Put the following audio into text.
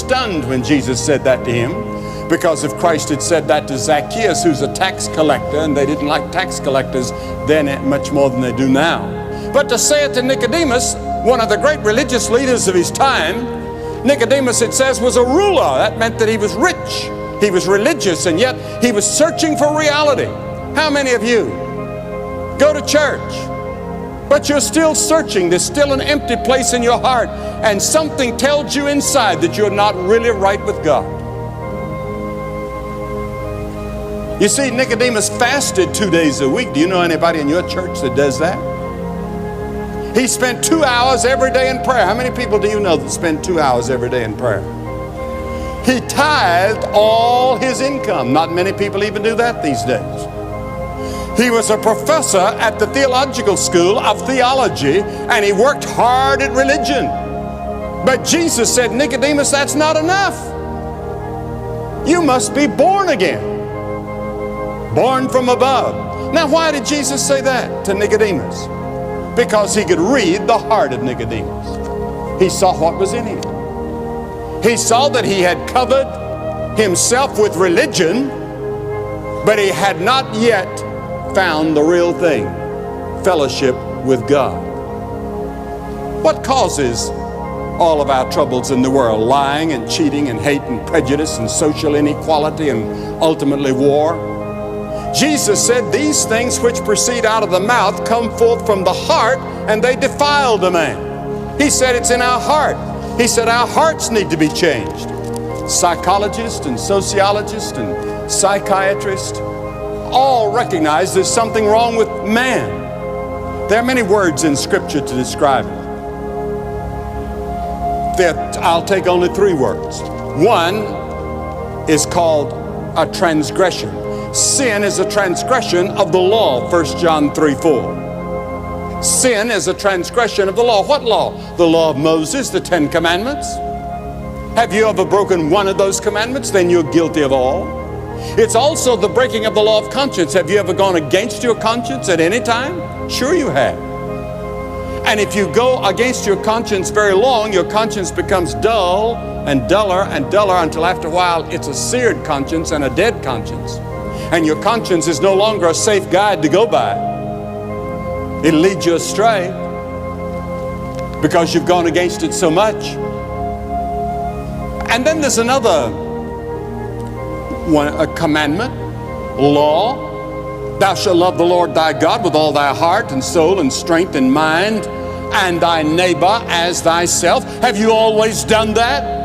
stunned when Jesus said that to him, because if Christ had said that to Zacchaeus, who's a tax collector, and they didn't like tax collectors then much more than they do now. But to say it to Nicodemus, one of the great religious leaders of his time, Nicodemus, it says, was a ruler. That meant that he was rich. He was religious, and yet he was searching for reality. How many of you go to church, but you're still searching? There's still an empty place in your heart, and something tells you inside that you're not really right with God. You see, Nicodemus fasted 2 days a week. Do you know anybody in your church that does that? He spent 2 hours every day in prayer. How many people do you know that spend 2 hours every day in prayer? He tithed all his income. Not many people even do that these days. He was a professor at the theological school of theology, and he worked hard at religion. But Jesus said, Nicodemus, that's not enough. You must be born again. Born from above. Now, why did Jesus say that to Nicodemus? Because he could read the heart of Nicodemus. He saw what was in him. He saw that he had covered himself with religion, but he had not yet found the real thing, fellowship with God. What causes all of our troubles in the world? Lying and cheating and hate and prejudice and social inequality and ultimately war. Jesus said, these things which proceed out of the mouth come forth from the heart, and they defile the man. He said it's in our heart. He said our hearts need to be changed. Psychologists and sociologists and psychiatrists all recognize there's something wrong with man. There are many words in Scripture to describe it. I'll take only 3 words. One is called a transgression. Sin is a transgression of the law, 1 John 3:4. Sin is a transgression of the law. What law? The law of Moses, the 10 Commandments. Have you ever broken one of those commandments? Then you're guilty of all. It's also the breaking of the law of conscience. Have you ever gone against your conscience at any time? Sure you have. And if you go against your conscience very long, your conscience becomes dull and duller and duller until after a while it's a seared conscience and a dead conscience. And your conscience is no longer a safe guide to go by. It'll lead you astray because you've gone against it so much. And then there's another one, a commandment, law. Thou shalt love the Lord thy God with all thy heart and soul and strength and mind, and thy neighbor as thyself. Have you always done that?